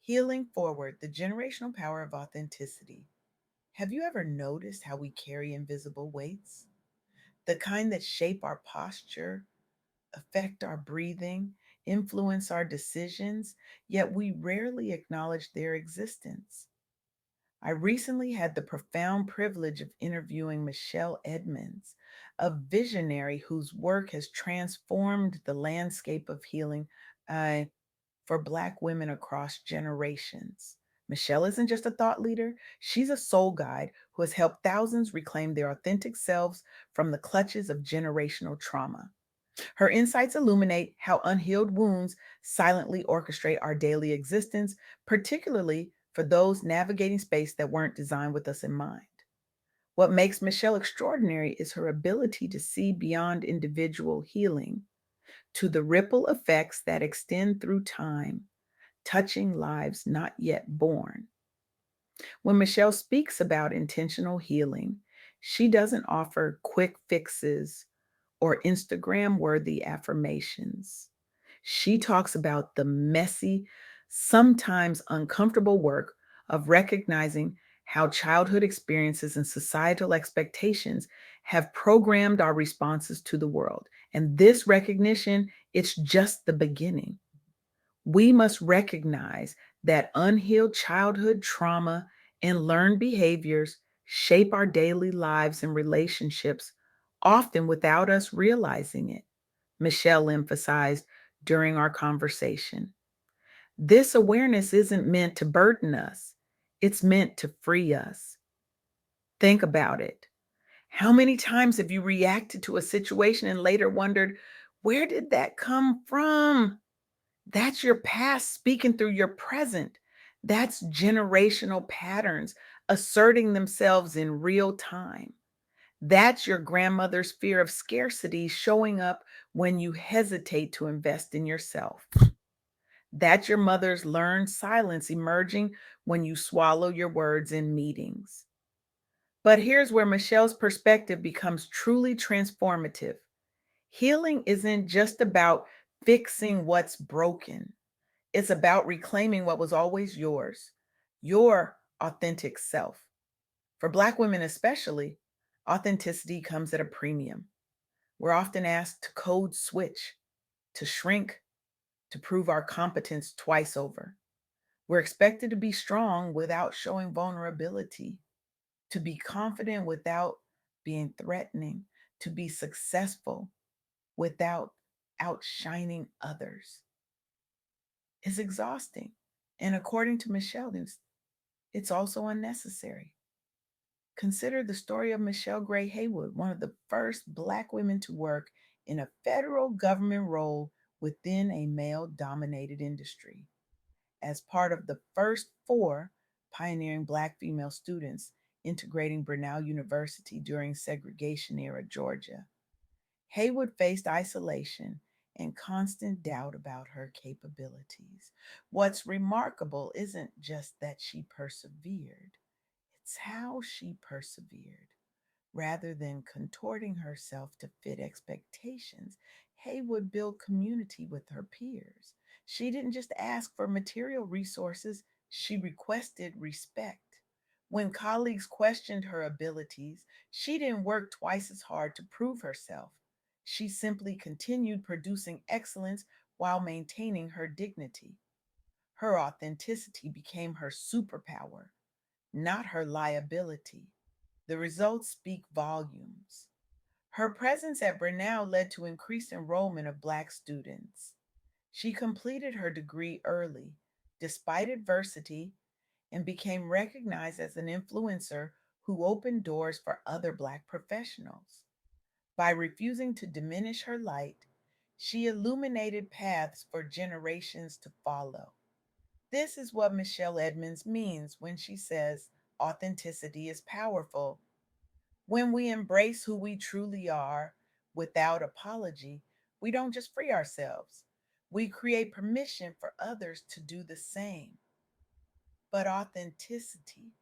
Healing Forward, the generational power of authenticity. Have you ever noticed how we carry invisible weights? The kind that shape our posture, affect our breathing, influence our decisions, yet we rarely acknowledge their existence. I recently had the profound privilege of interviewing Michelle Edmonds, a visionary whose work has transformed the landscape of healing uh, for Black women across generations. Michelle isn't just a thought leader, she's a soul guide who has helped thousands reclaim their authentic selves from the clutches of generational trauma. Her insights illuminate how unhealed wounds silently orchestrate our daily existence, particularly for those navigating space that weren't designed with us in mind. What makes Michelle extraordinary is her ability to see beyond individual healing to the ripple effects that extend through time, touching lives not yet born. When Michelle speaks about intentional healing, she doesn't offer quick fixes or Instagram worthy affirmations. She talks about the messy, sometimes uncomfortable work of recognizing how childhood experiences and societal expectations have programmed our responses to the world. And this recognition, it's just the beginning. We must recognize that unhealed childhood trauma and learned behaviors shape our daily lives and relationships, often without us realizing it, Michelle emphasized during our conversation. This awareness isn't meant to burden us, it's meant to free us. Think about it. How many times have you reacted to a situation and later wondered, where did that come from? That's your past speaking through your present. That's generational patterns asserting themselves in real time. That's your grandmother's fear of scarcity showing up when you hesitate to invest in yourself. That's your mother's learned silence emerging when you swallow your words in meetings. But here's where Michelle's perspective becomes truly transformative. Healing isn't just about fixing what's broken. It's about reclaiming what was always yours, your authentic self. For Black women, especially, authenticity comes at a premium. We're often asked to code switch, to shrink, to prove our competence twice over. We're expected to be strong without showing vulnerability, to be confident without being threatening, to be successful without outshining others. It's exhausting. And according to Michelle, it's also unnecessary. Consider the story of Michelle Gray Haywood, one of the first Black women to work in a federal government role within a male dominated industry. As part of the first four pioneering Black female students integrating Grinnell University during segregation era Georgia, Haywood faced isolation and constant doubt about her capabilities. What's remarkable isn't just that she persevered, it's how she persevered. Rather than contorting herself to fit expectations, Haywood built community with her peers. She didn't just ask for material resources, she requested respect. When colleagues questioned her abilities, she didn't work twice as hard to prove herself. She simply continued producing excellence while maintaining her dignity. Her authenticity became her superpower, not her liability. The results speak volumes. Her presence at Grinnell led to increased enrollment of Black students. She completed her degree early, despite adversity, and became recognized as an influencer who opened doors for other Black professionals. By refusing to diminish her light, she illuminated paths for generations to follow. This is what Michelle Edmonds means when she says authenticity is powerful. When we embrace who we truly are without apology, we don't just free ourselves, we create permission for others to do the same. But authenticity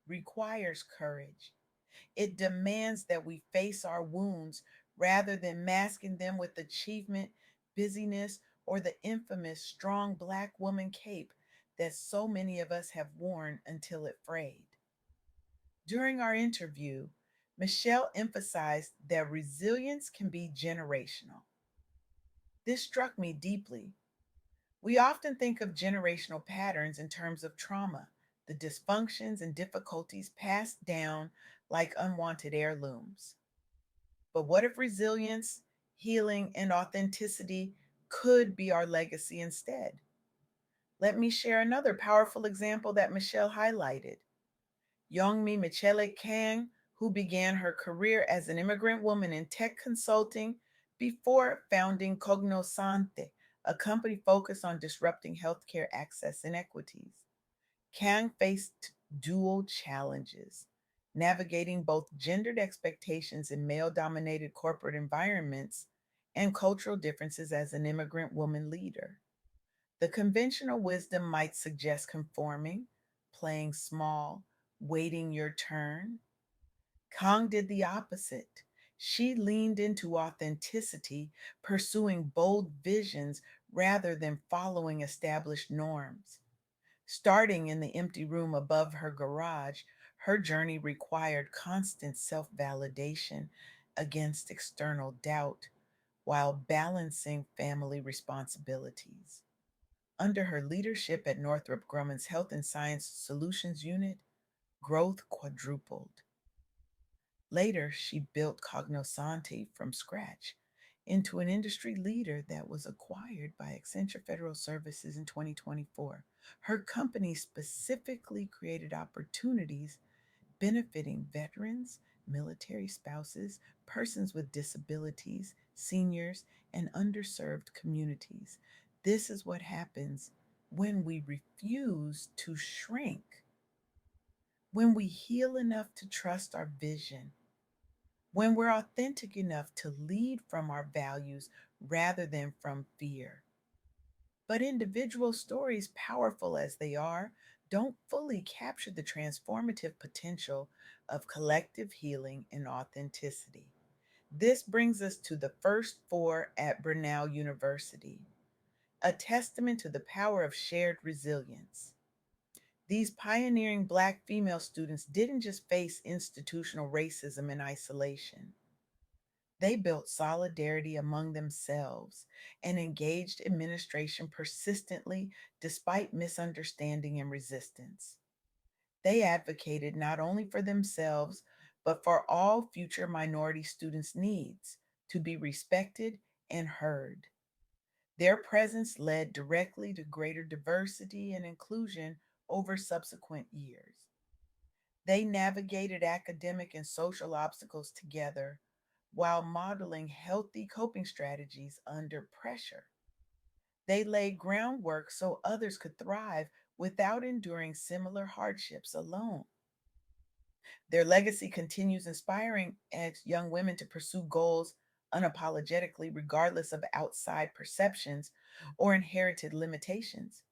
requires courage. It demands that we face our wounds rather than masking them with achievement, busyness, or the infamous strong Black woman cape. that so many of us have worn until it frayed. During our interview, Michelle emphasized that resilience can be generational. This struck me deeply. We often think of generational patterns in terms of trauma, the dysfunctions and difficulties passed down like unwanted heirlooms. But what if resilience, healing, and authenticity could be our legacy instead? Let me share another powerful example that Michelle highlighted. Youngmi Michele Kang, who began her career as an immigrant woman in tech consulting before founding Cognosante, a company focused on disrupting healthcare access inequities. Kang faced dual challenges, navigating both gendered expectations in male dominated corporate environments and cultural differences as an immigrant woman leader. The conventional wisdom might suggest conforming, playing small, waiting your turn. Kang did the opposite. She leaned into authenticity, pursuing bold visions rather than following established norms. Starting in the empty room above her garage, her journey required constant self validation against external doubt while balancing family responsibilities. Under her leadership at Northrop Grumman's Health and Science Solutions Unit, growth quadrupled. Later, she built Cognosante from scratch into an industry leader that was acquired by Accenture Federal Services in 2024. Her company specifically created opportunities benefiting veterans, military spouses, persons with disabilities, seniors, and underserved communities. This is what happens when we refuse to shrink, when we heal enough to trust our vision, when we're authentic enough to lead from our values rather than from fear. But individual stories, powerful as they are, don't fully capture the transformative potential of collective healing and authenticity. This brings us to the first four at Brenau University, a testament to the power of shared resilience. These pioneering Black female students didn't just face institutional racism in isolation. They built solidarity among themselves and engaged administration persistently despite misunderstanding and resistance. They advocated not only for themselves, but for all future minority students' needs to be respected and heard. Their presence led directly to greater diversity and inclusion over subsequent years. They navigated academic and social obstacles together while modeling healthy coping strategies under pressure. They laid groundwork so others could thrive without enduring similar hardships alone. Their legacy continues inspiring as young women to pursue goals unapologetically, regardless of outside perceptions or inherited limitations.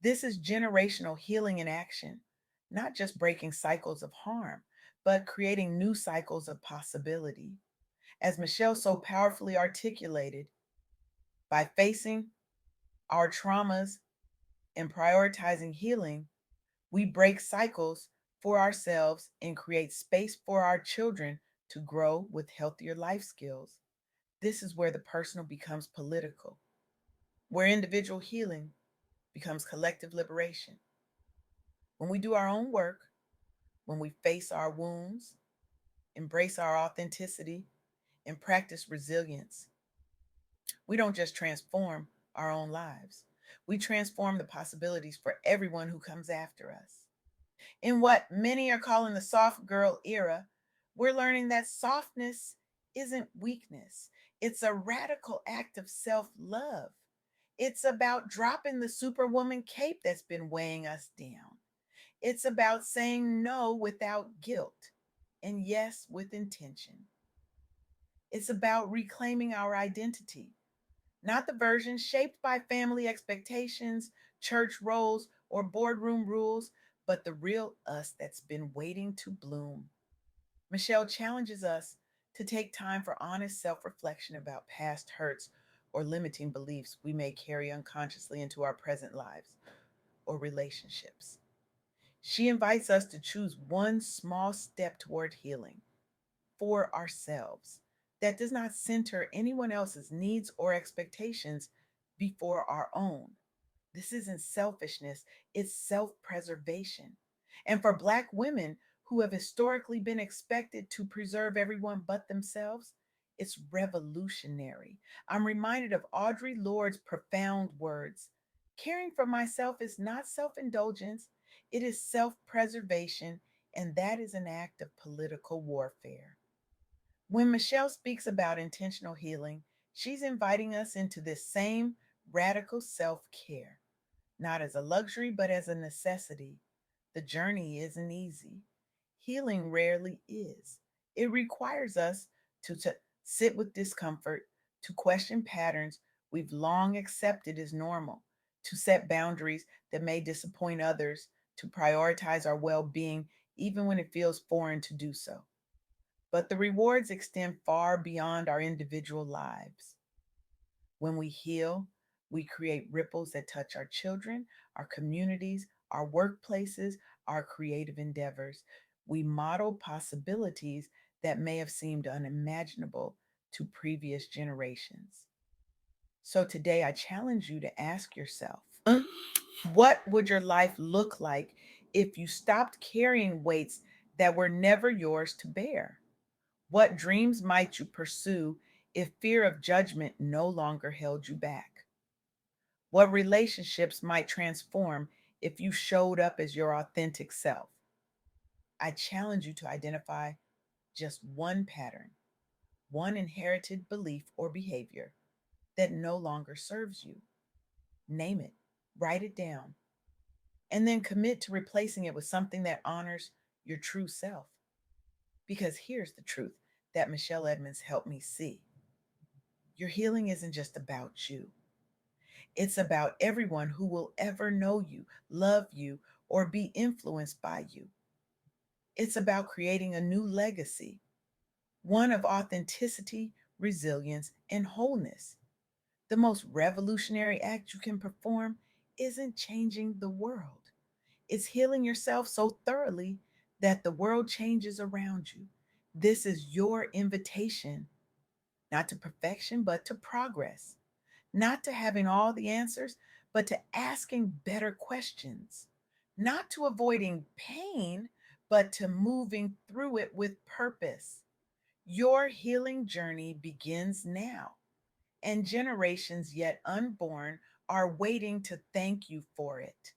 This is generational healing in action, not just breaking cycles of harm, but creating new cycles of possibility. As Michelle so powerfully articulated, by facing our traumas and prioritizing healing, we break cycles for ourselves and create space for our children to grow with healthier life skills. This is where the personal becomes political, where individual healing becomes collective liberation. When we do our own work, when we face our wounds, embrace our authenticity, and practice resilience, we don't just transform our own lives, we transform the possibilities for everyone who comes after us. In what many are calling the soft girl era, we're learning that softness isn't weakness, it's a radical act of self love. It's about dropping the superwoman cape that's been weighing us down. It's about saying no without guilt and yes with intention. It's about reclaiming our identity, not the version shaped by family expectations, church roles, or boardroom rules, but the real us that's been waiting to bloom. Michelle challenges us to take time for honest self reflection about past hurts or limiting beliefs we may carry unconsciously into our present lives. or relationships. She invites us to choose one small step toward healing for ourselves that does not center anyone else's needs or expectations before our own. This isn't selfishness, it's self preservation. And for Black women who have historically been expected to preserve everyone but themselves, it's revolutionary. I'm reminded of Audre Lorde's profound words: caring for myself is not self indulgence, it is self preservation, and that is an act of political warfare. When Michelle speaks about intentional healing, she's inviting us into this same radical self care, not as a luxury, but as a necessity. The journey isn't easy. Healing rarely is. It requires us to sit with discomfort, to question patterns we've long accepted as normal, to set boundaries that may disappoint others, to prioritize our well being even when it feels foreign to do so. But the rewards extend far beyond our individual lives. When we heal, we create ripples that touch our children, our communities, our workplaces, our creative endeavors. We model possibilities that may have seemed unimaginable to previous generations. So today I challenge you to ask yourself, what would your life look like if you stopped carrying weights that were never yours to bear? What dreams might you pursue if fear of judgment no longer held you back? What relationships might transform if you showed up as your authentic self? I challenge you to identify just one pattern, one inherited belief or behavior that no longer serves you. Name it, write it down, and then commit to replacing it with something that honors your true self. Because here's the truth that Michelle Edmonds helped me see: your healing isn't just about you, it's about everyone who will ever know you, love you, or be influenced by you. It's about creating a new legacy, one of authenticity, resilience, and wholeness. The most revolutionary act you can perform isn't changing the world, it's healing yourself so thoroughly that the world changes around you. This is your invitation, not to perfection, but to progress, not to having all the answers, but to asking better questions, not to avoiding pain, but to moving through it with purpose. Your healing journey begins now, and generations yet unborn are waiting to thank you for it.